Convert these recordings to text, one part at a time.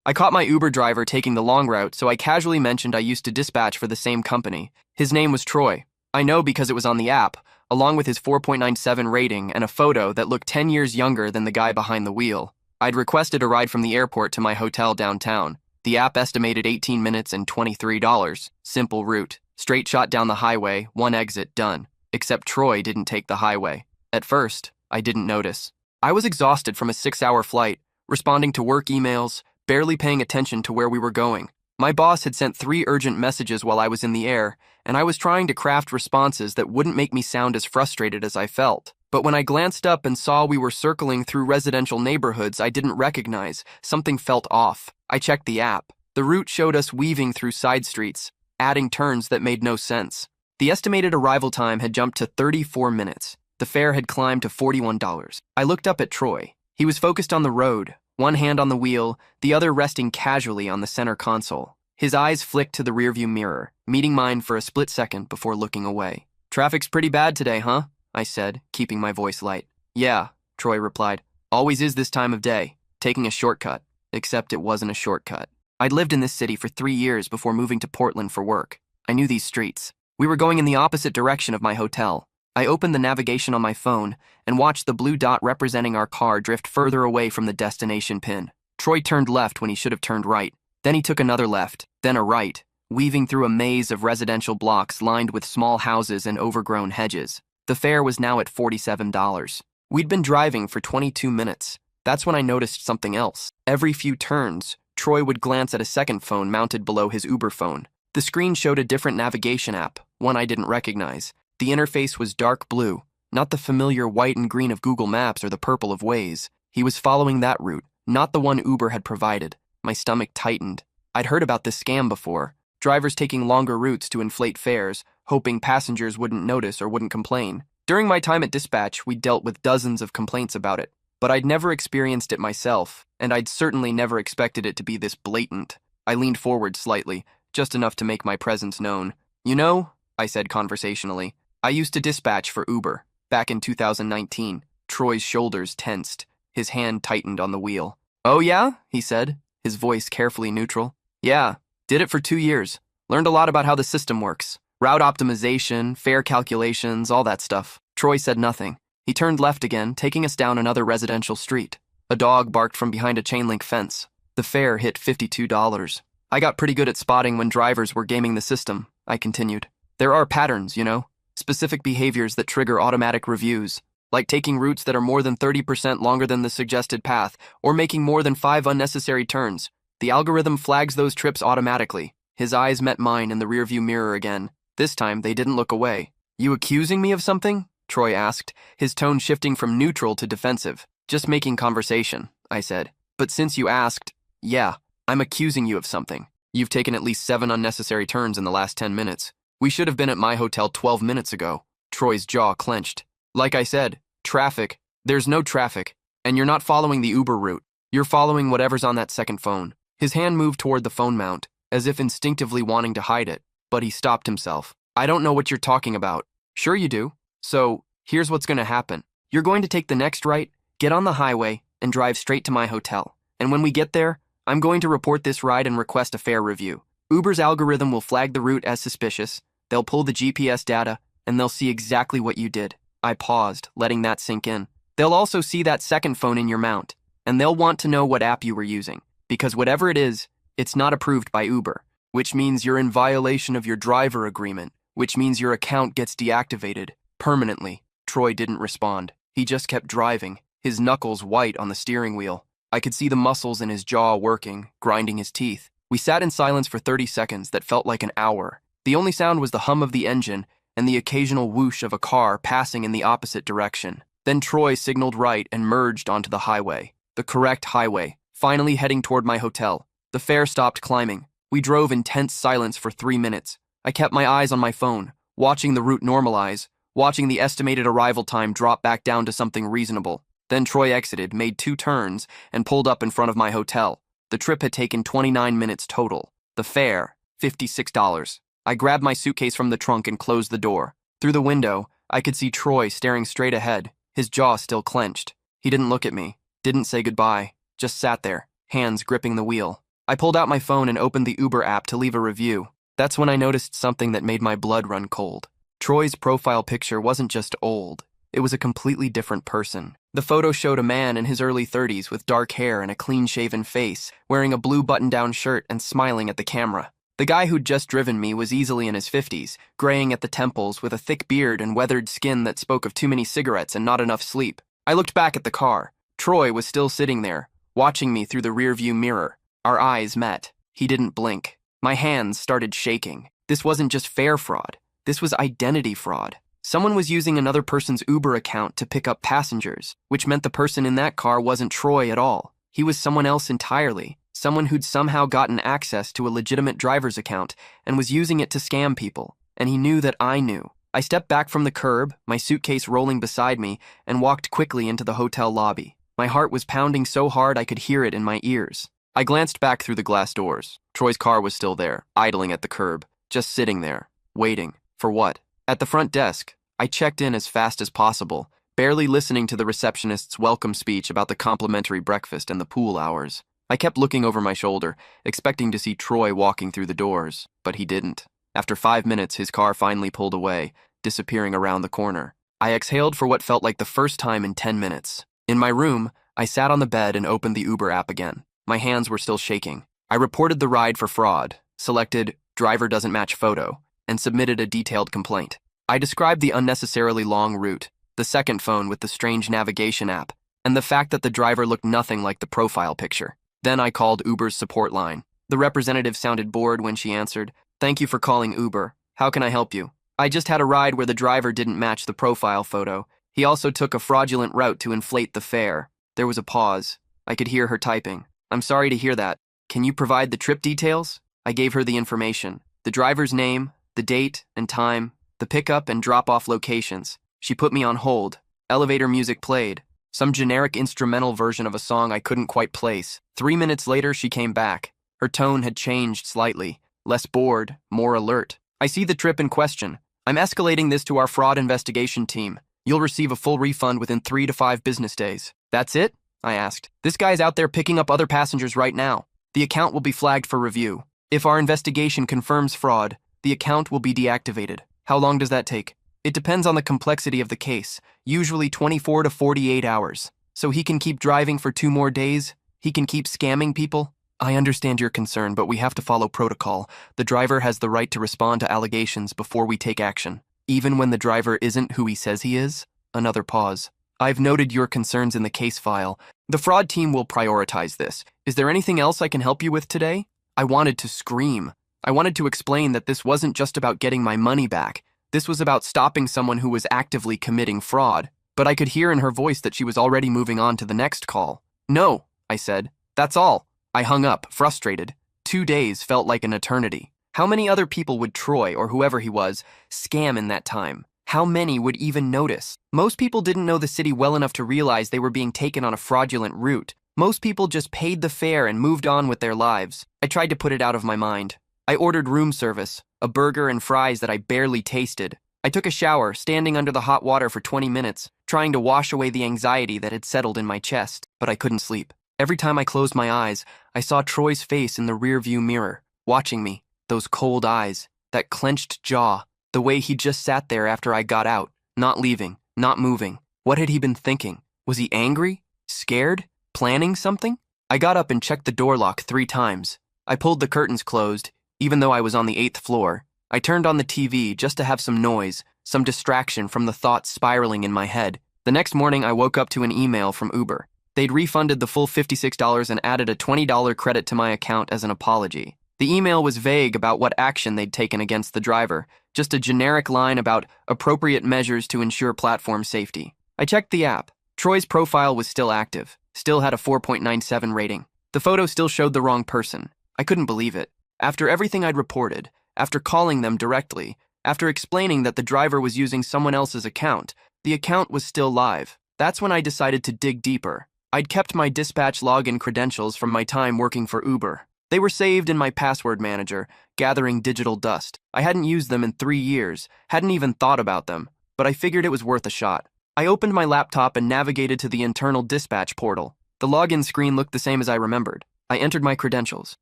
I caught my Uber driver taking the long route, so I casually mentioned I used to dispatch for the same company. His name was Troy. I know because it was on the app, along with his 4.97 rating and a photo that looked 10 years younger than the guy behind the wheel. I'd requested a ride from the airport to my hotel downtown. The app estimated 18 minutes and $23. Simple route. Straight shot down the highway, one exit, done. Except Troy didn't take the highway. At first, I didn't notice. I was exhausted from a 6-hour flight, responding to work emails, barely paying attention to where we were going. My boss had sent 3 urgent messages while I was in the air, and I was trying to craft responses that wouldn't make me sound as frustrated as I felt. But when I glanced up and saw we were circling through residential neighborhoods I didn't recognize, something felt off. I checked the app. The route showed us weaving through side streets, adding turns that made no sense. The estimated arrival time had jumped to 34 minutes. The fare had climbed to $41. I looked up at Troy. He was focused on the road, one hand on the wheel, the other resting casually on the center console. His eyes flicked to the rearview mirror, meeting mine for a split second before looking away. "Traffic's pretty bad today, huh?" I said, keeping my voice light. "Yeah," Troy replied. "Always is this time of day. Taking a shortcut." Except it wasn't a shortcut. I'd lived in this city for 3 years before moving to Portland for work. I knew these streets. We were going in the opposite direction of my hotel. I opened the navigation on my phone and watched the blue dot representing our car drift further away from the destination pin. Troy turned left when he should have turned right. Then he took another left, then a right, weaving through a maze of residential blocks lined with small houses and overgrown hedges. The fare was now at $47. We'd been driving for 22 minutes. That's when I noticed something else. Every few turns, Troy would glance at a second phone mounted below his Uber phone. The screen showed a different navigation app, one I didn't recognize. The interface was dark blue, not the familiar white and green of Google Maps or the purple of Waze. He was following that route, not the one Uber had provided. My stomach tightened. I'd heard about this scam before. Drivers taking longer routes to inflate fares, hoping passengers wouldn't notice or wouldn't complain. During my time at dispatch, we dealt with dozens of complaints about it, but I'd never experienced it myself, and I'd certainly never expected it to be this blatant. I leaned forward slightly, just enough to make my presence known. "You know," I said conversationally, "I used to dispatch for Uber, back in 2019. Troy's shoulders tensed. His hand tightened on the wheel. "Oh yeah?" he said, his voice carefully neutral. "Yeah, did it for 2 years. Learned a lot about how the system works. Route optimization, fare calculations, all that stuff." Troy said nothing. He turned left again, taking us down another residential street. A dog barked from behind a chain-link fence. The fare hit $52. "I got pretty good at spotting when drivers were gaming the system," I continued. "There are patterns, you know? Specific behaviors that trigger automatic reviews, like taking routes that are more than 30% longer than the suggested path, or making more than 5 unnecessary turns. The algorithm flags those trips automatically." His eyes met mine in the rearview mirror again. This time, they didn't look away. "You accusing me of something?" Troy asked, his tone shifting from neutral to defensive. "Just making conversation," I said. "But since you asked, yeah, I'm accusing you of something. You've taken at least 7 unnecessary turns in the last 10 minutes. We should have been at my hotel 12 minutes ago." Troy's jaw clenched. "Like I said, traffic. There's no traffic. And you're not following the Uber route. You're following whatever's on that second phone." His hand moved toward the phone mount, as if instinctively wanting to hide it, but he stopped himself. "I don't know what you're talking about." "Sure you do. So, here's what's going to happen. You're going to take the next right, get on the highway, and drive straight to my hotel. And when we get there, I'm going to report this ride and request a fare review. Uber's algorithm will flag the route as suspicious, they'll pull the GPS data, and they'll see exactly what you did." I paused, letting that sink in. "They'll also see that second phone in your mount, and they'll want to know what app you were using, because whatever it is, it's not approved by Uber, which means you're in violation of your driver agreement, which means your account gets deactivated permanently." Troy didn't respond. He just kept driving, his knuckles white on the steering wheel. I could see the muscles in his jaw working, grinding his teeth. We sat in silence for 30 seconds that felt like an hour. The only sound was the hum of the engine and the occasional whoosh of a car passing in the opposite direction. Then Troy signaled right and merged onto the highway. The correct highway, finally heading toward my hotel. The fare stopped climbing. We drove in tense silence for 3 minutes. I kept my eyes on my phone, watching the route normalize, watching the estimated arrival time drop back down to something reasonable. Then Troy exited, made 2 turns, and pulled up in front of my hotel. The trip had taken 29 minutes total. The fare, $56. I grabbed my suitcase from the trunk and closed the door. Through the window, I could see Troy staring straight ahead, his jaw still clenched. He didn't look at me, didn't say goodbye, just sat there, hands gripping the wheel. I pulled out my phone and opened the Uber app to leave a review. That's when I noticed something that made my blood run cold. Troy's profile picture wasn't just old. It was a completely different person. The photo showed a man in his early 30s with dark hair and a clean-shaven face, wearing a blue button-down shirt and smiling at the camera. The guy who'd just driven me was easily in his 50s, graying at the temples with a thick beard and weathered skin that spoke of too many cigarettes and not enough sleep. I looked back at the car. Troy was still sitting there, watching me through the rearview mirror. Our eyes met. He didn't blink. My hands started shaking. This wasn't just fare fraud. This was identity fraud. Someone was using another person's Uber account to pick up passengers, which meant the person in that car wasn't Troy at all. He was someone else entirely, someone who'd somehow gotten access to a legitimate driver's account and was using it to scam people. And he knew that I knew. I stepped back from the curb, my suitcase rolling beside me, and walked quickly into the hotel lobby. My heart was pounding so hard I could hear it in my ears. I glanced back through the glass doors. Troy's car was still there, idling at the curb, just sitting there, waiting. For what? At the front desk, I checked in as fast as possible, barely listening to the receptionist's welcome speech about the complimentary breakfast and the pool hours. I kept looking over my shoulder, expecting to see Troy walking through the doors, but he didn't. After 5 minutes, his car finally pulled away, disappearing around the corner. I exhaled for what felt like the first time in 10 minutes. In my room, I sat on the bed and opened the Uber app again. My hands were still shaking. I reported the ride for fraud, selected driver doesn't match photo, and submitted a detailed complaint. I described the unnecessarily long route, the second phone with the strange navigation app, and the fact that the driver looked nothing like the profile picture. Then I called Uber's support line. The representative sounded bored when she answered, "Thank you for calling Uber. How can I help you?" "I just had a ride where the driver didn't match the profile photo. He also took a fraudulent route to inflate the fare." There was a pause. I could hear her typing. "I'm sorry to hear that. Can you provide the trip details?" I gave her the information. The driver's name, the date and time, the pickup and drop-off locations. She put me on hold. Elevator music played. Some generic instrumental version of a song I couldn't quite place. 3 minutes later, she came back. Her tone had changed slightly. Less bored, more alert. "I see the trip in question. I'm escalating this to our fraud investigation team. You'll receive a full refund within 3 to 5 business days." "That's it?" I asked. "This guy's out there picking up other passengers right now. The account will be flagged for review. If our investigation confirms fraud, the account will be deactivated." "How long does that take?" "It depends on the complexity of the case, usually 24 to 48 hours. So he can keep driving for 2 more days? He can keep scamming people?" "I understand your concern, but we have to follow protocol. The driver has the right to respond to allegations before we take action, even when the driver isn't who he says he is." Another pause. "I've noted your concerns in the case file. The fraud team will prioritize this. Is there anything else I can help you with today?" I wanted to scream. I wanted to explain that this wasn't just about getting my money back. This was about stopping someone who was actively committing fraud. But I could hear in her voice that she was already moving on to the next call. "No," I said. "That's all." I hung up, frustrated. 2 days felt like an eternity. How many other people would Troy, or whoever he was, scam in that time? How many would even notice? Most people didn't know the city well enough to realize they were being taken on a fraudulent route. Most people just paid the fare and moved on with their lives. I tried to put it out of my mind. I ordered room service, a burger and fries that I barely tasted. I took a shower, standing under the hot water for 20 minutes, trying to wash away the anxiety that had settled in my chest, but I couldn't sleep. Every time I closed my eyes, I saw Troy's face in the rearview mirror, watching me, those cold eyes, that clenched jaw, the way he just sat there after I got out, not leaving, not moving. What had he been thinking? Was he angry? Scared? Planning something? I got up and checked the door lock 3 times. I pulled the curtains closed, even though I was on the 8th floor. I turned on the TV just to have some noise, some distraction from the thoughts spiraling in my head. The next morning, I woke up to an email from Uber. They'd refunded the full $56 and added a $20 credit to my account as an apology. The email was vague about what action they'd taken against the driver, just a generic line about appropriate measures to ensure platform safety. I checked the app. Troy's profile was still active, still had a 4.97 rating. The photo still showed the wrong person. I couldn't believe it. After everything I'd reported, after calling them directly, after explaining that the driver was using someone else's account, the account was still live. That's when I decided to dig deeper. I'd kept my dispatch login credentials from my time working for Uber. They were saved in my password manager, gathering digital dust. I hadn't used them in 3 years, hadn't even thought about them, but I figured it was worth a shot. I opened my laptop and navigated to the internal dispatch portal. The login screen looked the same as I remembered. I entered my credentials,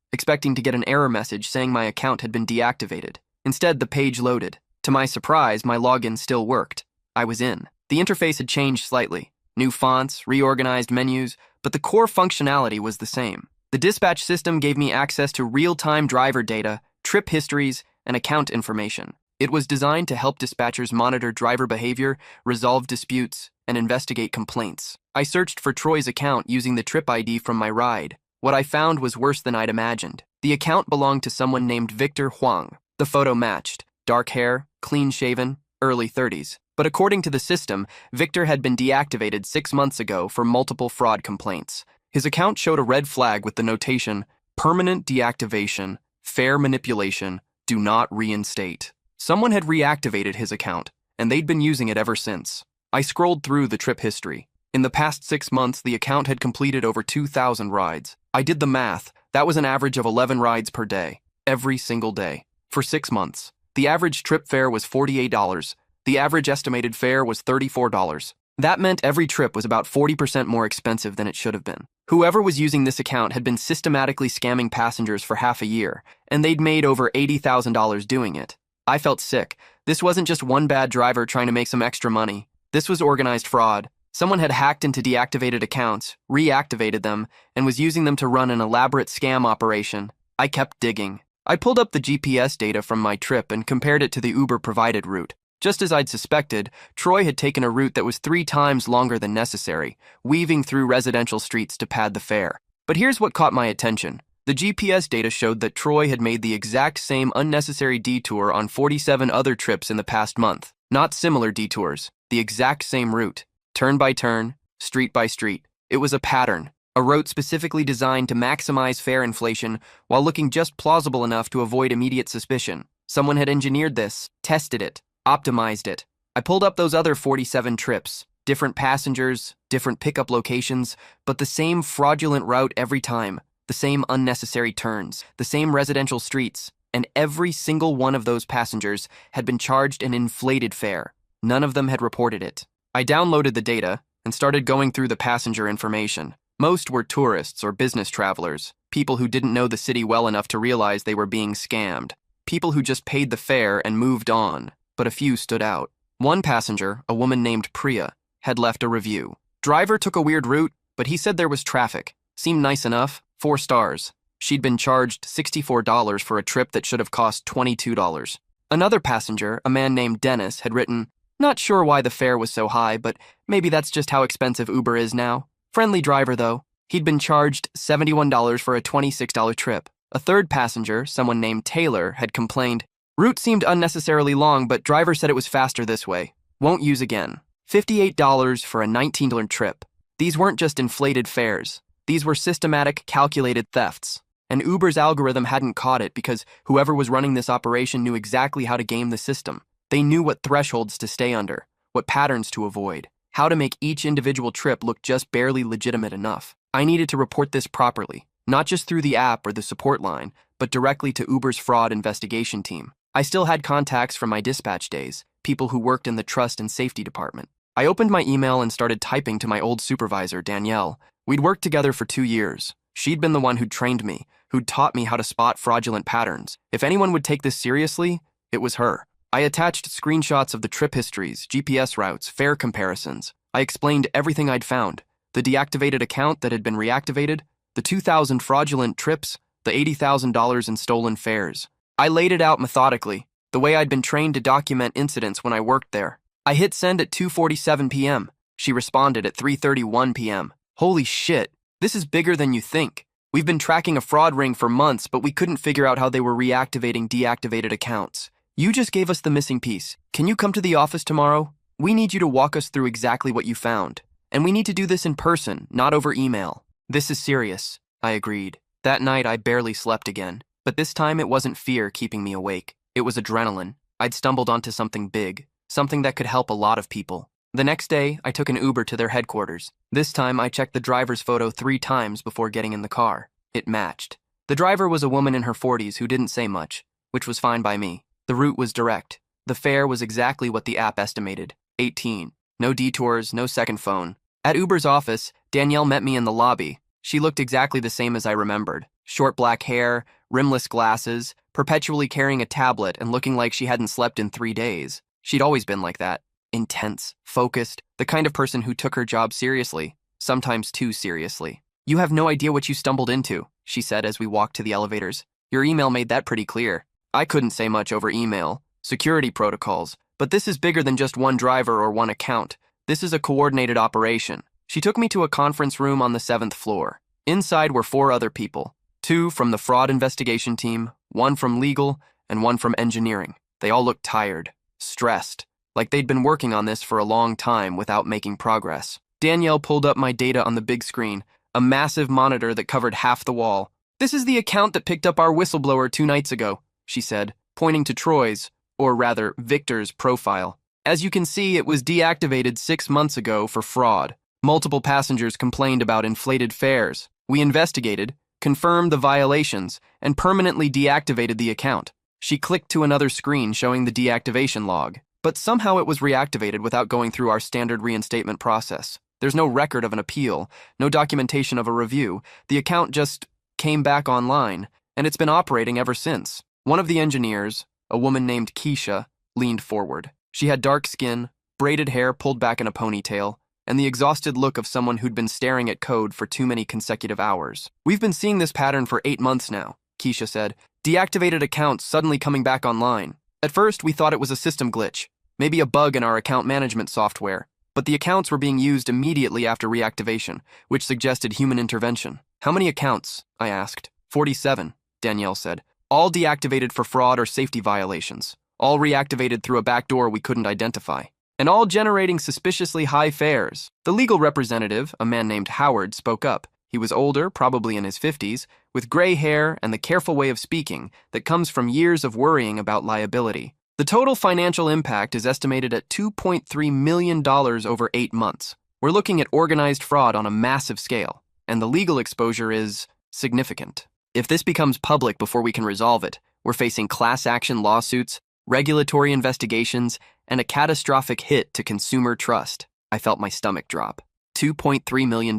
expecting to get an error message saying my account had been deactivated. Instead, the page loaded. To my surprise, my login still worked. I was in. The interface had changed slightly. New fonts, reorganized menus, but the core functionality was the same. The dispatch system gave me access to real-time driver data, trip histories, and account information. It was designed to help dispatchers monitor driver behavior, resolve disputes, and investigate complaints. I searched for Troy's account using the trip ID from my ride. What I found was worse than I'd imagined. The account belonged to someone named Victor Huang. The photo matched. Dark hair, clean-shaven, early 30s. But according to the system, Victor had been deactivated 6 months ago for multiple fraud complaints. His account showed a red flag with the notation, "Permanent deactivation, fare manipulation, do not reinstate." Someone had reactivated his account, and they'd been using it ever since. I scrolled through the trip history. In the past 6 months, the account had completed over 2,000 rides. I did the math. That was an average of 11 rides per day, every single day. For 6 months, the average trip fare was $48. The average estimated fare was $34. That meant every trip was about 40% more expensive than it should have been. Whoever was using this account had been systematically scamming passengers for half a year, and they'd made over $80,000 doing it. I felt sick. This wasn't just one bad driver trying to make some extra money. This was organized fraud. Someone had hacked into deactivated accounts, reactivated them, and was using them to run an elaborate scam operation. I kept digging. I pulled up the GPS data from my trip and compared it to the Uber-provided route. Just as I'd suspected, Troy had taken a route that was 3 times longer than necessary, weaving through residential streets to pad the fare. But here's what caught my attention. The GPS data showed that Troy had made the exact same unnecessary detour on 47 other trips in the past month. Not similar detours, the exact same route. Turn by turn, street by street. It was a pattern, a route specifically designed to maximize fare inflation while looking just plausible enough to avoid immediate suspicion. Someone had engineered this, tested it, optimized it. I pulled up those other 47 trips. Different passengers, different pickup locations, but the same fraudulent route every time. The same unnecessary turns, the same residential streets, and every single one of those passengers had been charged an inflated fare. None of them had reported it. I downloaded the data and started going through the passenger information. Most were tourists or business travelers, people who didn't know the city well enough to realize they were being scammed, people who just paid the fare and moved on, but a few stood out. One passenger, a woman named Priya, had left a review. Driver took a weird route, but he said there was traffic. Seemed nice enough. 4 stars. She'd been charged $64 for a trip that should have cost $22. Another passenger, a man named Dennis, had written, "Not sure why the fare was so high, but maybe that's just how expensive Uber is now. Friendly driver, though." He'd been charged $71 for a $26 trip. A third passenger, someone named Taylor, had complained, "Route seemed unnecessarily long, but driver said it was faster this way. Won't use again." $58 for a $19 trip. These weren't just inflated fares. These were systematic, calculated thefts. And Uber's algorithm hadn't caught it because whoever was running this operation knew exactly how to game the system. They knew what thresholds to stay under, what patterns to avoid, how to make each individual trip look just barely legitimate enough. I needed to report this properly, not just through the app or the support line, but directly to Uber's fraud investigation team. I still had contacts from my dispatch days, people who worked in the trust and safety department. I opened my email and started typing to my old supervisor, Danielle. We'd worked together for 2 years. She'd been the one who'd trained me, who'd taught me how to spot fraudulent patterns. If anyone would take this seriously, it was her. I attached screenshots of the trip histories, GPS routes, fare comparisons. I explained everything I'd found. The deactivated account that had been reactivated, the 2,000 fraudulent trips, the $80,000 in stolen fares. I laid it out methodically, the way I'd been trained to document incidents when I worked there. I hit send at 2:47 p.m. She responded at 3:31 p.m. "Holy shit, this is bigger than you think. We've been tracking a fraud ring for months, but we couldn't figure out how they were reactivating deactivated accounts. You just gave us the missing piece. Can you come to the office tomorrow? We need you to walk us through exactly what you found. And we need to do this in person, not over email." "This is serious," I agreed. That night, I barely slept again. But this time, it wasn't fear keeping me awake. It was adrenaline. I'd stumbled onto something big, something that could help a lot of people. The next day, I took an Uber to their headquarters. This time, I checked the driver's photo 3 times before getting in the car. It matched. The driver was a woman in her 40s who didn't say much, which was fine by me. The route was direct. The fare was exactly what the app estimated, $18. No detours, no second phone. At Uber's office, Danielle met me in the lobby. She looked exactly the same as I remembered. Short black hair, rimless glasses, perpetually carrying a tablet and looking like she hadn't slept in 3 days. She'd always been like that. Intense, focused, the kind of person who took her job seriously, sometimes too seriously. "You have no idea what you stumbled into," she said as we walked to the elevators. "Your email made that pretty clear." I couldn't say much over email, security protocols, but this is bigger than just one driver or one account. This is a coordinated operation. She took me to a conference room on the 7th floor. Inside were 4 other people, 2 from the fraud investigation team, 1 from legal, and 1 from engineering. They all looked tired, stressed, like they'd been working on this for a long time without making progress. Danielle pulled up my data on the big screen, a massive monitor that covered half the wall. "This is the account that picked up our whistleblower 2 nights ago," she said, pointing to Troy's, or rather, Victor's profile. "As you can see, it was deactivated 6 months ago for fraud. Multiple passengers complained about inflated fares. We investigated, confirmed the violations, and permanently deactivated the account." She clicked to another screen showing the deactivation log, but somehow it was reactivated without going through our standard reinstatement process. There's no record of an appeal, no documentation of a review. The account just came back online, and it's been operating ever since. One of the engineers, a woman named Keisha, leaned forward. She had dark skin, braided hair pulled back in a ponytail, and the exhausted look of someone who'd been staring at code for too many consecutive hours. "We've been seeing this pattern for 8 months now," Keisha said. "Deactivated accounts suddenly coming back online. At first, we thought it was a system glitch, maybe a bug in our account management software, but the accounts were being used immediately after reactivation, which suggested human intervention." "How many accounts?" I asked. 47, Danielle said. "All deactivated for fraud or safety violations. All reactivated through a backdoor we couldn't identify. And all generating suspiciously high fares." The legal representative, a man named Howard, spoke up. He was older, probably in his 50s, with gray hair and the careful way of speaking that comes from years of worrying about liability. "The total financial impact is estimated at $2.3 million over 8 months. We're looking at organized fraud on a massive scale, and the legal exposure is significant. If this becomes public before we can resolve it, we're facing class action lawsuits, regulatory investigations, and a catastrophic hit to consumer trust." I felt my stomach drop. $2.3 million?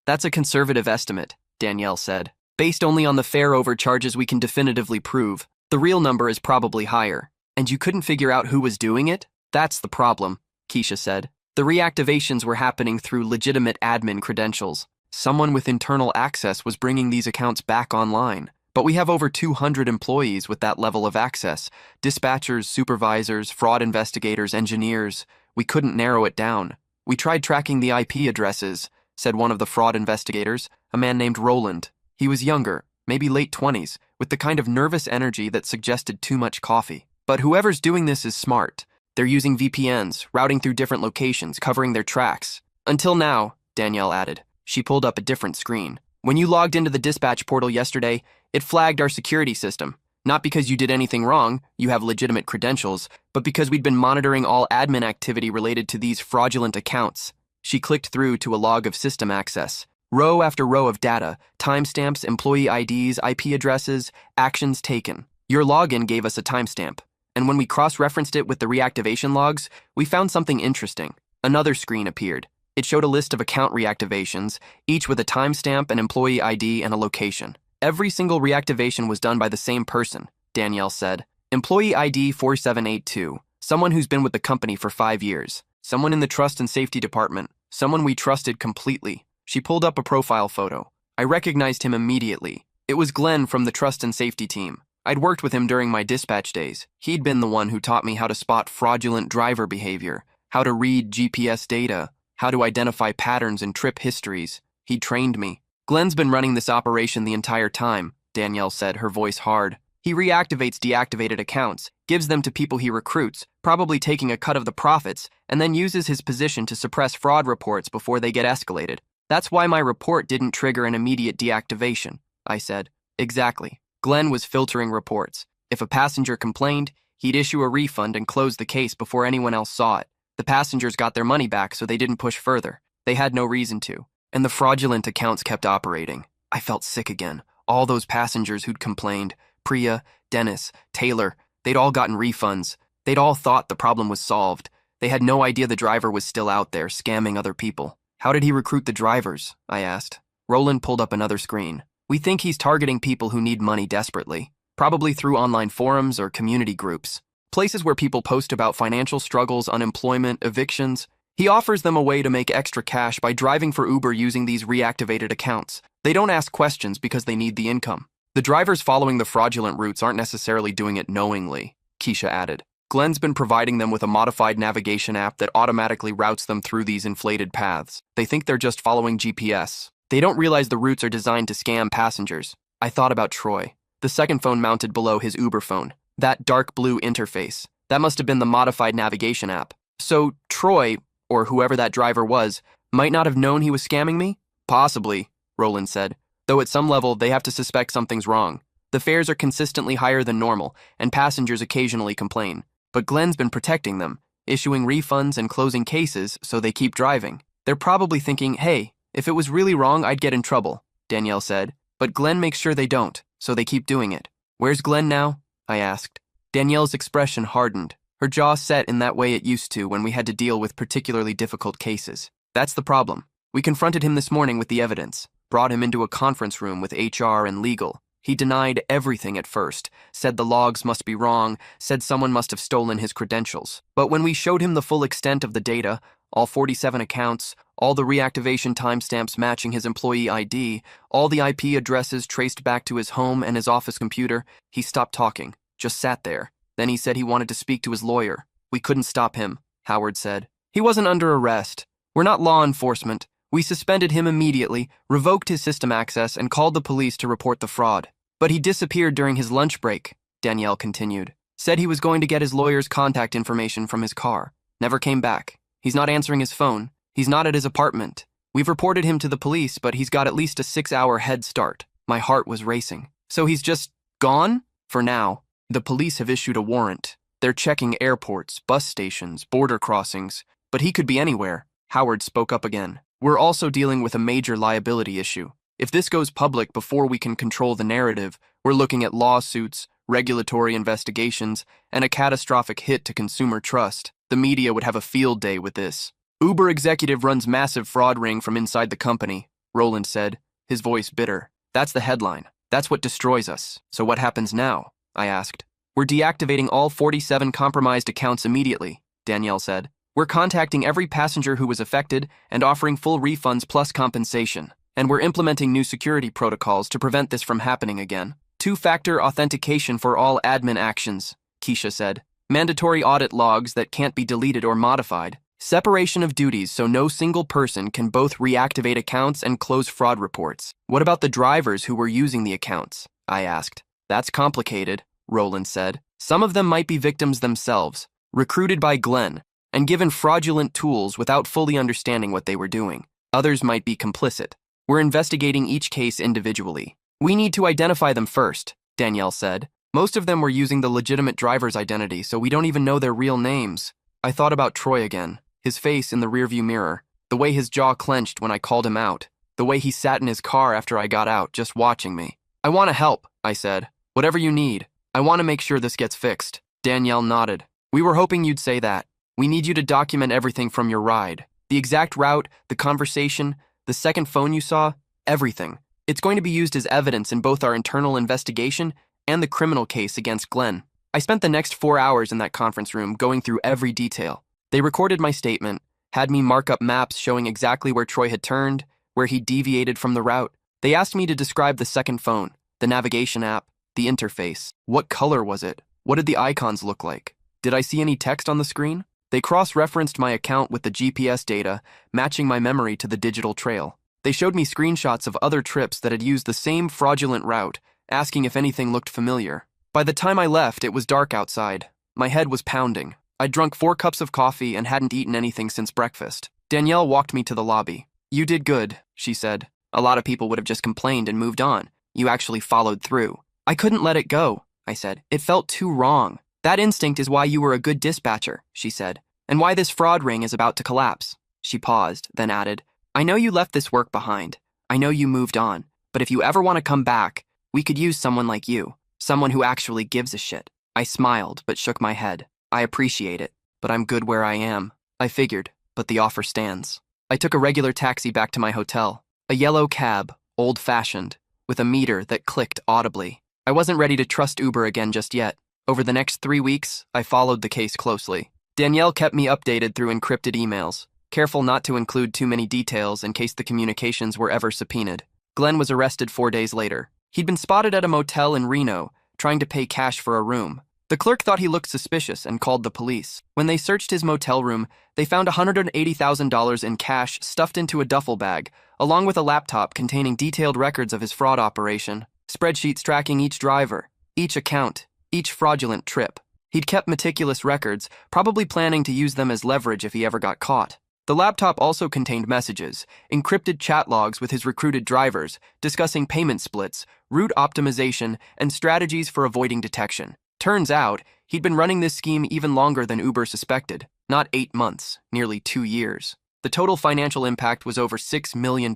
That's a conservative estimate, Danielle said. "Based only on the fare overcharges we can definitively prove. The real number is probably higher." "And you couldn't figure out who was doing it?" "That's the problem," Keisha said. "The reactivations were happening through legitimate admin credentials. Someone with internal access was bringing these accounts back online. But we have over 200 employees with that level of access. Dispatchers, supervisors, fraud investigators, engineers. We couldn't narrow it down. We tried tracking the IP addresses," said one of the fraud investigators, a man named Roland. He was younger, maybe late 20s, with the kind of nervous energy that suggested too much coffee. "But whoever's doing this is smart. They're using VPNs, routing through different locations, covering their tracks. Until now," Danielle added. She pulled up a different screen. "When you logged into the dispatch portal yesterday, it flagged our security system. Not because you did anything wrong, you have legitimate credentials, but because we'd been monitoring all admin activity related to these fraudulent accounts." She clicked through to a log of system access. Row after row of data, timestamps, employee IDs, IP addresses, actions taken. Your login gave us a timestamp. And when we cross-referenced it with the reactivation logs, we found something interesting. Another screen appeared. It showed a list of account reactivations, each with a timestamp, an employee ID, and a location. "Every single reactivation was done by the same person," Danielle said. "Employee ID 4782, someone who's been with the company for 5 years. Someone in the trust and safety department, someone we trusted completely." She pulled up a profile photo. I recognized him immediately. It was Glenn from the trust and safety team. I'd worked with him during my dispatch days. He'd been the one who taught me how to spot fraudulent driver behavior, how to read GPS data, how to identify patterns in trip histories. He'd trained me. "Glenn's been running this operation the entire time," Danielle said, her voice hard. "He reactivates deactivated accounts, gives them to people he recruits, probably taking a cut of the profits, and then uses his position to suppress fraud reports before they get escalated. That's why my report didn't trigger an immediate deactivation," I said. "Exactly. Glenn was filtering reports. If a passenger complained, he'd issue a refund and close the case before anyone else saw it. The passengers got their money back, so they didn't push further. They had no reason to. And the fraudulent accounts kept operating." I felt sick again. All those passengers who'd complained, Priya, Dennis, Taylor, they'd all gotten refunds. They'd all thought the problem was solved. They had no idea the driver was still out there, scamming other people. "How did he recruit the drivers?" I asked. Roland pulled up another screen. We think he's targeting people who need money desperately, probably through online forums or community groups, places where people post about financial struggles, unemployment, evictions. He offers them a way to make extra cash by driving for Uber using these reactivated accounts. They don't ask questions because they need the income. The drivers following the fraudulent routes aren't necessarily doing it knowingly, Keisha added. Glenn's been providing them with a modified navigation app that automatically routes them through these inflated paths. They think they're just following GPS. They don't realize the routes are designed to scam passengers. I thought about Troy, the second phone mounted below his Uber phone. That dark blue interface. That must have been the modified navigation app. So Troy, or whoever that driver was, might not have known he was scamming me? Possibly, Roland said. Though at some level, they have to suspect something's wrong. The fares are consistently higher than normal, and passengers occasionally complain. But Glenn's been protecting them, issuing refunds and closing cases so they keep driving. They're probably thinking, hey, if it was really wrong, I'd get in trouble, Danielle said. But Glenn makes sure they don't, so they keep doing it. Where's Glenn now? I asked. Danielle's expression hardened. Her jaw set in that way it used to when we had to deal with particularly difficult cases. That's the problem. We confronted him this morning with the evidence, brought him into a conference room with HR and legal. He denied everything at first, said the logs must be wrong, said someone must have stolen his credentials. But when we showed him the full extent of the data, all 47 accounts, all the reactivation timestamps matching his employee ID, all the IP addresses traced back to his home and his office computer, he stopped talking, just sat there. Then he said he wanted to speak to his lawyer. We couldn't stop him, Howard said. He wasn't under arrest. We're not law enforcement. We suspended him immediately, revoked his system access, and called the police to report the fraud. But he disappeared during his lunch break, Danielle continued. Said he was going to get his lawyer's contact information from his car. Never came back. He's not answering his phone. He's not at his apartment. We've reported him to the police, but he's got at least a 6-hour head start. My heart was racing. So he's just gone? For now. The police have issued a warrant. They're checking airports, bus stations, border crossings. But he could be anywhere. Howard spoke up again. We're also dealing with a major liability issue. If this goes public before we can control the narrative, we're looking at lawsuits, regulatory investigations, and a catastrophic hit to consumer trust. The media would have a field day with this. Uber executive runs massive fraud ring from inside the company, Roland said, his voice bitter. That's the headline. That's what destroys us. So what happens now? I asked. We're deactivating all 47 compromised accounts immediately, Danielle said. We're contacting every passenger who was affected and offering full refunds plus compensation. And we're implementing new security protocols to prevent this from happening again. 2-factor authentication for all admin actions, Keisha said. Mandatory audit logs that can't be deleted or modified. Separation of duties so no single person can both reactivate accounts and close fraud reports. What about the drivers who were using the accounts? I asked. That's complicated, Roland said. Some of them might be victims themselves, recruited by Glenn, and given fraudulent tools without fully understanding what they were doing. Others might be complicit. We're investigating each case individually. We need to identify them first, Danielle said. Most of them were using the legitimate driver's identity, so we don't even know their real names. I thought about Troy again, his face in the rearview mirror, the way his jaw clenched when I called him out, the way he sat in his car after I got out, just watching me. I want to help, I said. Whatever you need. I want to make sure this gets fixed. Danielle nodded. We were hoping you'd say that. We need you to document everything from your ride. The exact route, the conversation, the second phone you saw, everything. It's going to be used as evidence in both our internal investigation and the criminal case against Glenn. I spent the next 4 hours in that conference room going through every detail. They recorded my statement, had me mark up maps showing exactly where Troy had turned, where he deviated from the route. They asked me to describe the second phone, the navigation app, the interface. What color was it? What did the icons look like? Did I see any text on the screen? They cross-referenced my account with the GPS data, matching my memory to the digital trail. They showed me screenshots of other trips that had used the same fraudulent route, asking if anything looked familiar. By the time I left, it was dark outside. My head was pounding. I'd drunk 4 cups of coffee and hadn't eaten anything since breakfast. Danielle walked me to the lobby. You did good, she said. A lot of people would have just complained and moved on. You actually followed through. I couldn't let it go, I said. It felt too wrong. That instinct is why you were a good dispatcher, she said, and why this fraud ring is about to collapse. She paused, then added, I know you left this work behind. I know you moved on. But if you ever want to come back, we could use someone like you, someone who actually gives a shit. I smiled, but shook my head. I appreciate it, but I'm good where I am. I figured, but the offer stands. I took a regular taxi back to my hotel. A yellow cab, old-fashioned, with a meter that clicked audibly. I wasn't ready to trust Uber again just yet. Over the next 3 weeks, I followed the case closely. Danielle kept me updated through encrypted emails, careful not to include too many details in case the communications were ever subpoenaed. Glenn was arrested 4 days later. He'd been spotted at a motel in Reno, trying to pay cash for a room. The clerk thought he looked suspicious and called the police. When they searched his motel room, they found $180,000 in cash stuffed into a duffel bag, along with a laptop containing detailed records of his fraud operation, spreadsheets tracking each driver, each account, each fraudulent trip. He'd kept meticulous records, probably planning to use them as leverage if he ever got caught. The laptop also contained messages, encrypted chat logs with his recruited drivers, discussing payment splits, route optimization, and strategies for avoiding detection. Turns out, he'd been running this scheme even longer than Uber suspected, not 8 months, nearly 2 years. The total financial impact was over $6 million.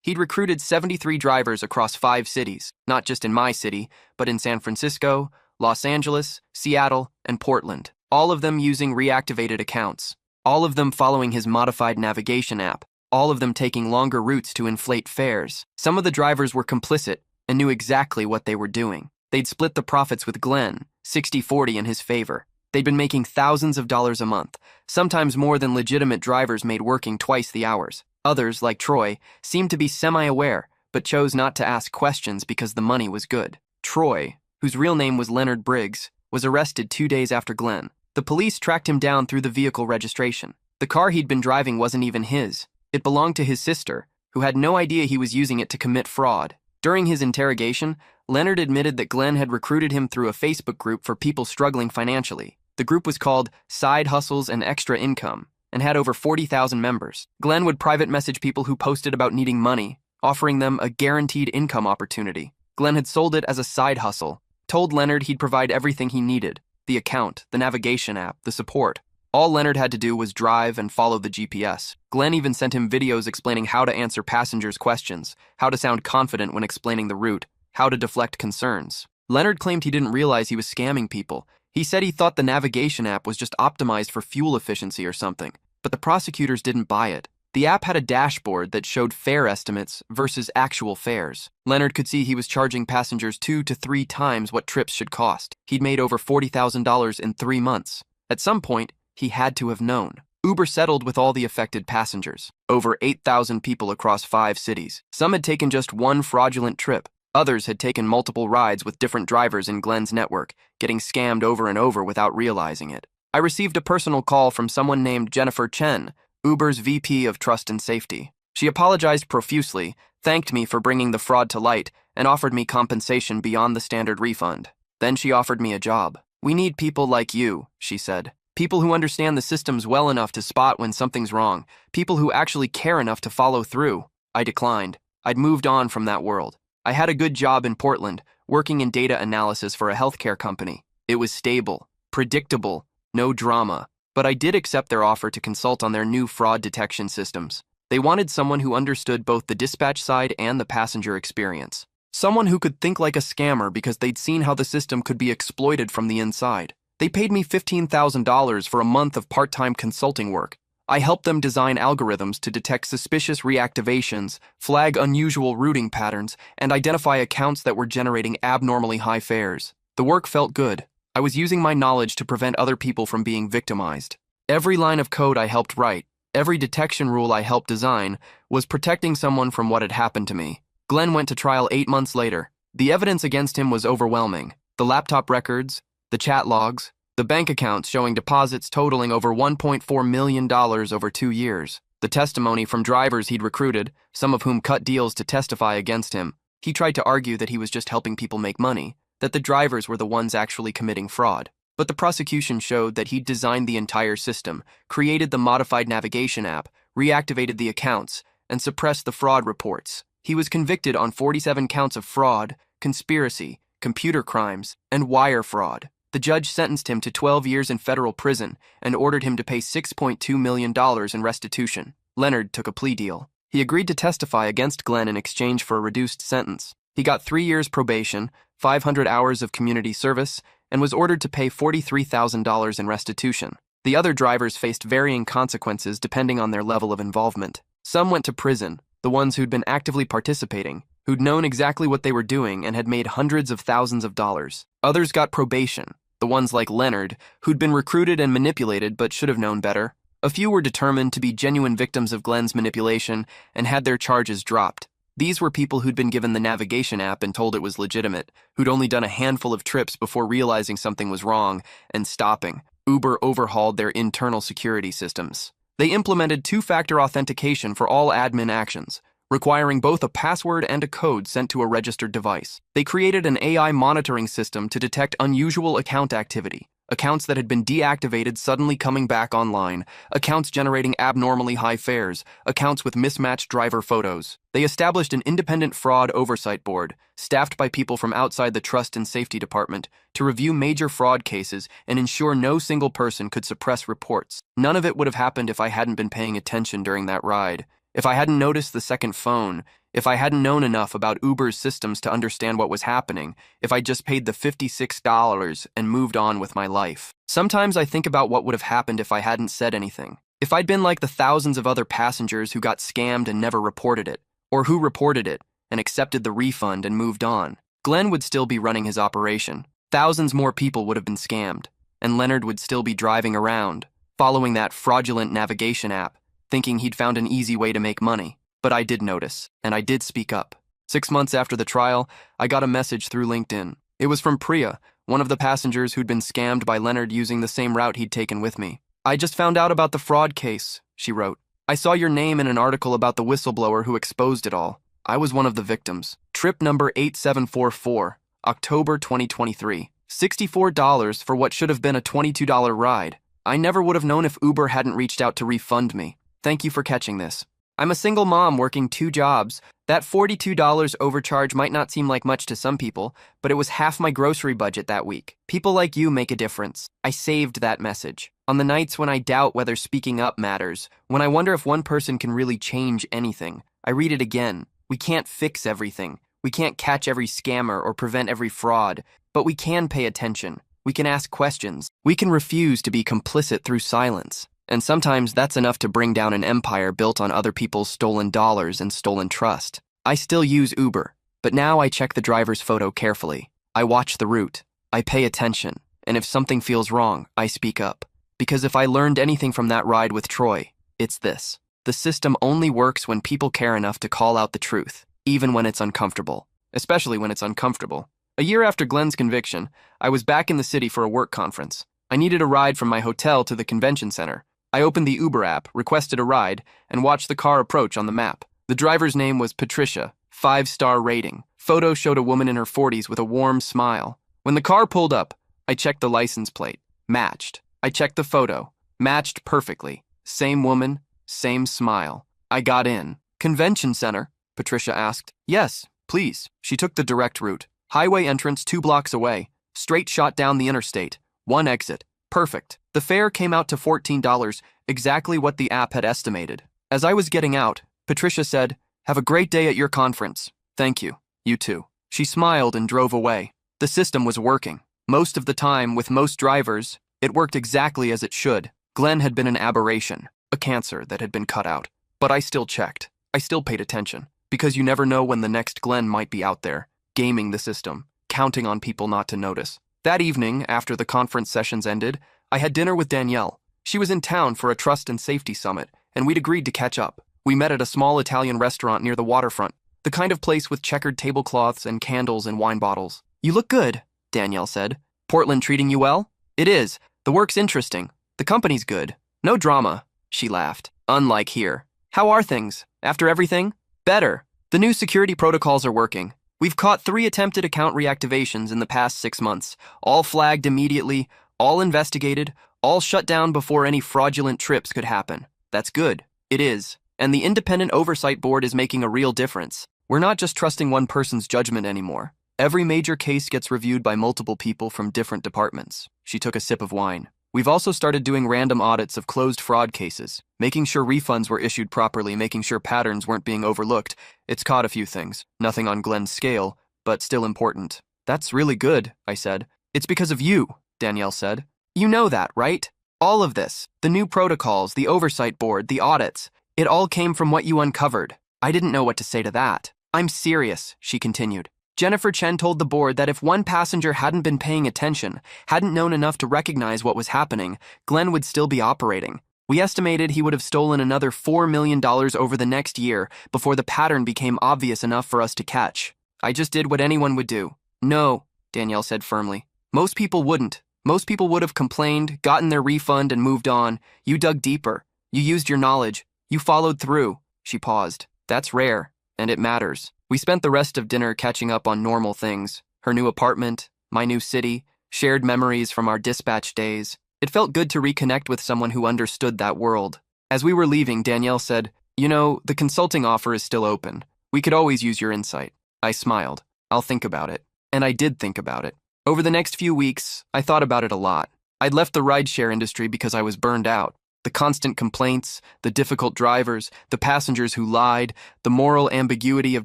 He'd recruited 73 drivers across 5 cities, not just in my city, but in San Francisco, Los Angeles, Seattle, and Portland, all of them using reactivated accounts, all of them following his modified navigation app, all of them taking longer routes to inflate fares. Some of the drivers were complicit and knew exactly what they were doing. They'd split the profits with Glenn, 60-40 in his favor. They'd been making thousands of dollars a month, sometimes more than legitimate drivers made working twice the hours. Others, like Troy, seemed to be semi-aware, but chose not to ask questions because the money was good. Troy, whose real name was Leonard Briggs, was arrested 2 days after Glenn. The police tracked him down through the vehicle registration. The car he'd been driving wasn't even his. It belonged to his sister, who had no idea he was using it to commit fraud. During his interrogation, Leonard admitted that Glenn had recruited him through a Facebook group for people struggling financially. The group was called Side Hustles and Extra Income and had over 40,000 members. Glenn would private message people who posted about needing money, offering them a guaranteed income opportunity. Glenn had sold it as a side hustle, told Leonard he'd provide everything he needed, the account, the navigation app, the support. All Leonard had to do was drive and follow the GPS. Glenn even sent him videos explaining how to answer passengers' questions, how to sound confident when explaining the route, how to deflect concerns. Leonard claimed he didn't realize he was scamming people. He said he thought the navigation app was just optimized for fuel efficiency or something, but the prosecutors didn't buy it. The app had a dashboard that showed fare estimates versus actual fares. Leonard could see he was charging passengers 2 to 3 times what trips should cost. He'd made over $40,000 in 3 months. At some point, he had to have known. Uber settled with all the affected passengers, over 8,000 people across 5 cities. Some had taken just one fraudulent trip. Others had taken multiple rides with different drivers in Glenn's network, getting scammed over and over without realizing it. I received a personal call from someone named Jennifer Chen, Uber's VP of Trust and Safety. She apologized profusely, thanked me for bringing the fraud to light, and offered me compensation beyond the standard refund. Then she offered me a job. "We need people like you," she said. "People who understand the systems well enough to spot when something's wrong. People who actually care enough to follow through." I declined. I'd moved on from that world. I had a good job in Portland, working in data analysis for a healthcare company. It was stable, predictable, no drama. But I did accept their offer to consult on their new fraud detection systems. They wanted someone who understood both the dispatch side and the passenger experience. Someone who could think like a scammer because they'd seen how the system could be exploited from the inside. They paid me $15,000 for a month of part-time consulting work. I helped them design algorithms to detect suspicious reactivations, flag unusual routing patterns, and identify accounts that were generating abnormally high fares. The work felt good. I was using my knowledge to prevent other people from being victimized. Every line of code I helped write, every detection rule I helped design, was protecting someone from what had happened to me. Glenn went to trial 8 months later. The evidence against him was overwhelming. The laptop records, the chat logs, the bank accounts showing deposits totaling over $1.4 million over 2 years. The testimony from drivers he'd recruited, some of whom cut deals to testify against him. He tried to argue that he was just helping people make money, that the drivers were the ones actually committing fraud. But the prosecution showed that he'd designed the entire system, created the modified navigation app, reactivated the accounts, and suppressed the fraud reports. He was convicted on 47 counts of fraud, conspiracy, computer crimes, and wire fraud. The judge sentenced him to 12 years in federal prison and ordered him to pay $6.2 million in restitution. Leonard took a plea deal. He agreed to testify against Glenn in exchange for a reduced sentence. He got 3 years probation, 500 hours of community service, and was ordered to pay $43,000 in restitution. The other drivers faced varying consequences depending on their level of involvement. Some went to prison, the ones who'd been actively participating, who'd known exactly what they were doing and had made hundreds of thousands of dollars. Others got probation, the ones like Leonard, who'd been recruited and manipulated but should have known better. A few were determined to be genuine victims of Glenn's manipulation and had their charges dropped. These were people who'd been given the navigation app and told it was legitimate, who'd only done a handful of trips before realizing something was wrong and stopping. Uber overhauled their internal security systems. They implemented two-factor authentication for all admin actions, requiring both a password and a code sent to a registered device. They created an AI monitoring system to detect unusual account activity, accounts that had been deactivated suddenly coming back online, accounts generating abnormally high fares, accounts with mismatched driver photos. They established an independent fraud oversight board, staffed by people from outside the Trust and Safety Department, to review major fraud cases and ensure no single person could suppress reports. None of it would have happened if I hadn't been paying attention during that ride. If I hadn't noticed the second phone, if I hadn't known enough about Uber's systems to understand what was happening, if I just paid the $56 and moved on with my life. Sometimes I think about what would have happened if I hadn't said anything. If I'd been like the thousands of other passengers who got scammed and never reported it, or who reported it and accepted the refund and moved on, Glenn would still be running his operation. Thousands more people would have been scammed, and Leonard would still be driving around, following that fraudulent navigation app, thinking he'd found an easy way to make money. But I did notice, and I did speak up. 6 months after the trial, I got a message through LinkedIn. It was from Priya, one of the passengers who'd been scammed by Leonard using the same route he'd taken with me. "I just found out about the fraud case," she wrote. "I saw your name in an article about the whistleblower who exposed it all. I was one of the victims. Trip number 8744, October 2023. $64 for what should have been a $22 ride. I never would have known if Uber hadn't reached out to refund me. Thank you for catching this. I'm a single mom working 2 jobs. That $42 overcharge might not seem like much to some people, but it was half my grocery budget that week. People like you make a difference." I saved that message. On the nights when I doubt whether speaking up matters, when I wonder if one person can really change anything, I read it again. We can't fix everything. We can't catch every scammer or prevent every fraud, but we can pay attention. We can ask questions. We can refuse to be complicit through silence. And sometimes that's enough to bring down an empire built on other people's stolen dollars and stolen trust. I still use Uber, but now I check the driver's photo carefully. I watch the route. I pay attention. And if something feels wrong, I speak up. Because if I learned anything from that ride with Troy, it's this. The system only works when people care enough to call out the truth, even when it's uncomfortable. Especially when it's uncomfortable. A year after Glenn's conviction, I was back in the city for a work conference. I needed a ride from my hotel to the convention center. I opened the Uber app, requested a ride, and watched the car approach on the map. The driver's name was Patricia, 5-star rating. Photo showed a woman in her 40s with a warm smile. When the car pulled up, I checked the license plate. Matched. I checked the photo. Matched perfectly. Same woman, same smile. I got in. "Convention center?" Patricia asked. "Yes, please." She took the direct route. Highway entrance 2 blocks away. Straight shot down the interstate. 1 exit. Perfect. The fare came out to $14, exactly what the app had estimated. As I was getting out, Patricia said, "Have a great day at your conference." "Thank you. You too." She smiled and drove away. The system was working. Most of the time, with most drivers, it worked exactly as it should. Glenn had been an aberration, a cancer that had been cut out. But I still checked. I still paid attention. Because you never know when the next Glenn might be out there, gaming the system, counting on people not to notice. That evening, after the conference sessions ended, I had dinner with Danielle. She was in town for a trust and safety summit, and we'd agreed to catch up. We met at a small Italian restaurant near the waterfront, the kind of place with checkered tablecloths and candles and wine bottles. "You look good," Danielle said. "Portland treating you well?" "It is. The work's interesting. The company's good. No drama," she laughed. "Unlike here. How are things? After everything?" "Better. The new security protocols are working. We've caught 3 attempted account reactivations in the past 6 months, all flagged immediately, all investigated, all shut down before any fraudulent trips could happen. That's good. It is. And the independent oversight board is making a real difference. We're not just trusting one person's judgment anymore. Every major case gets reviewed by multiple people from different departments." She took a sip of wine. "We've also started doing random audits of closed fraud cases, making sure refunds were issued properly, making sure patterns weren't being overlooked. It's caught a few things. Nothing on Glenn's scale, but still important." "That's really good," I said. "It's because of you," Danielle said. "You know that, right? All of this, the new protocols, the oversight board, the audits, it all came from what you uncovered." I didn't know what to say to that. I'm serious, she continued. Jennifer Chen told the board that if one passenger hadn't been paying attention, hadn't known enough to recognize what was happening, Glenn would still be operating. We estimated he would have stolen another $4 million over the next year before the pattern became obvious enough for us to catch. I just did what anyone would do. No, Danielle said firmly. Most people wouldn't. Most people would have complained, gotten their refund, and moved on. You dug deeper. You used your knowledge. You followed through. She paused. That's rare, and it matters. We spent the rest of dinner catching up on normal things. Her new apartment, my new city, shared memories from our dispatch days. It felt good to reconnect with someone who understood that world. As we were leaving, Danielle said, "You know, the consulting offer is still open. We could always use your insight." I smiled. I'll think about it. And I did think about it. Over the next few weeks, I thought about it a lot. I'd left the rideshare industry because I was burned out. The constant complaints, the difficult drivers, the passengers who lied, the moral ambiguity of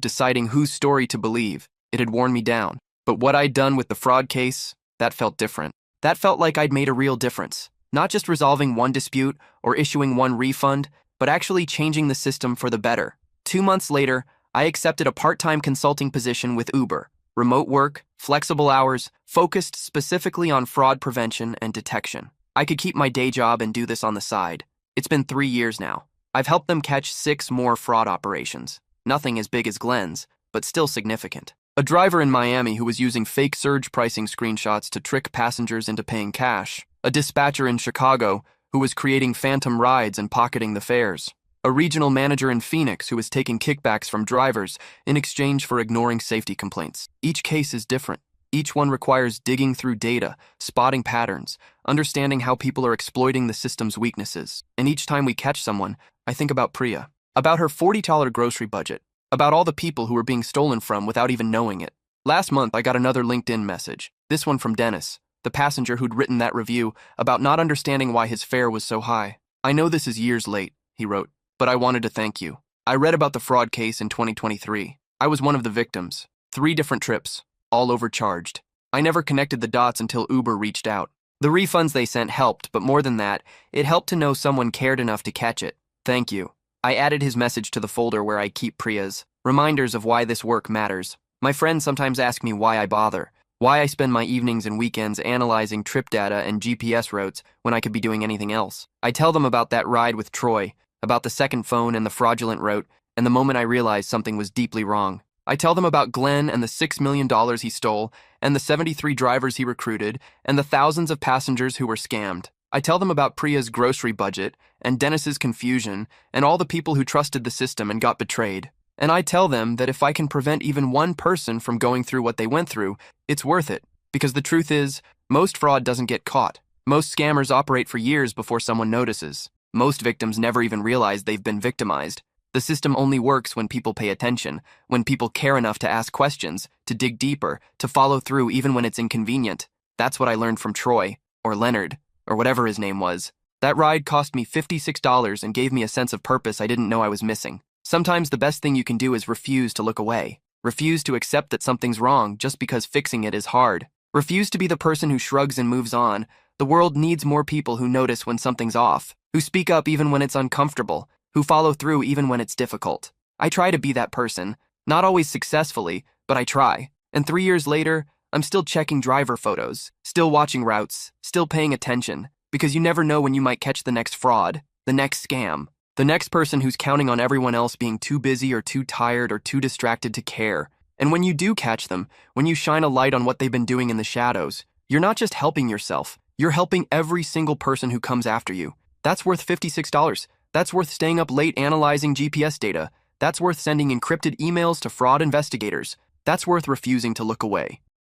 deciding whose story to believe. It had worn me down. But what I'd done with the fraud case, that felt different. That felt like I'd made a real difference. Not just resolving one dispute or issuing one refund, but actually changing the system for the better. 2 months later, I accepted a part-time consulting position with Uber. Remote work, flexible hours, focused specifically on fraud prevention and detection. I could keep my day job and do this on the side. It's been 3 years now. I've helped them catch 6 more fraud operations. Nothing as big as Glenn's, but still significant. A driver in Miami who was using fake surge pricing screenshots to trick passengers into paying cash. A dispatcher in Chicago who was creating phantom rides and pocketing the fares. A regional manager in Phoenix who was taking kickbacks from drivers in exchange for ignoring safety complaints. Each case is different. Each one requires digging through data, spotting patterns, understanding how people are exploiting the system's weaknesses. And each time we catch someone, I think about Priya, about her $40 grocery budget, about all the people who were being stolen from without even knowing it. Last month, I got another LinkedIn message, this one from Dennis, the passenger who'd written that review about not understanding why his fare was so high. "I know this is years late," he wrote, "but I wanted to thank you. I read about the fraud case in 2023. I was one of the victims. 3 different trips. All overcharged. I never connected the dots until Uber reached out. The refunds they sent helped, but more than that, it helped to know someone cared enough to catch it. Thank you." I added his message to the folder where I keep Priya's, reminders of why this work matters. My friends sometimes ask me why I bother, why I spend my evenings and weekends analyzing trip data and GPS routes when I could be doing anything else. I tell them about that ride with Troy, about the second phone and the fraudulent route, and the moment I realized something was deeply wrong. I tell them about Glenn and the $6 million he stole, and the 73 drivers he recruited, and the thousands of passengers who were scammed. I tell them about Priya's grocery budget, and Dennis's confusion, and all the people who trusted the system and got betrayed. And I tell them that if I can prevent even one person from going through what they went through, it's worth it. Because the truth is, most fraud doesn't get caught. Most scammers operate for years before someone notices. Most victims never even realize they've been victimized. The system only works when people pay attention, when people care enough to ask questions, to dig deeper, to follow through even when it's inconvenient. That's what I learned from Troy, or Leonard, or whatever his name was. That ride cost me $56 and gave me a sense of purpose I didn't know I was missing. Sometimes the best thing you can do is refuse to look away. Refuse to accept that something's wrong just because fixing it is hard. Refuse to be the person who shrugs and moves on. The world needs more people who notice when something's off, who speak up even when it's uncomfortable, who follow through even when it's difficult. I try to be that person, not always successfully, but I try. And 3 years later, I'm still checking driver photos, still watching routes, still paying attention, because you never know when you might catch the next fraud, the next scam, the next person who's counting on everyone else being too busy or too tired or too distracted to care. And when you do catch them, when you shine a light on what they've been doing in the shadows, you're not just helping yourself, you're helping every single person who comes after you. That's worth $56. That's worth staying up late analyzing GPS data. That's worth sending encrypted emails to fraud investigators. That's worth refusing to look away.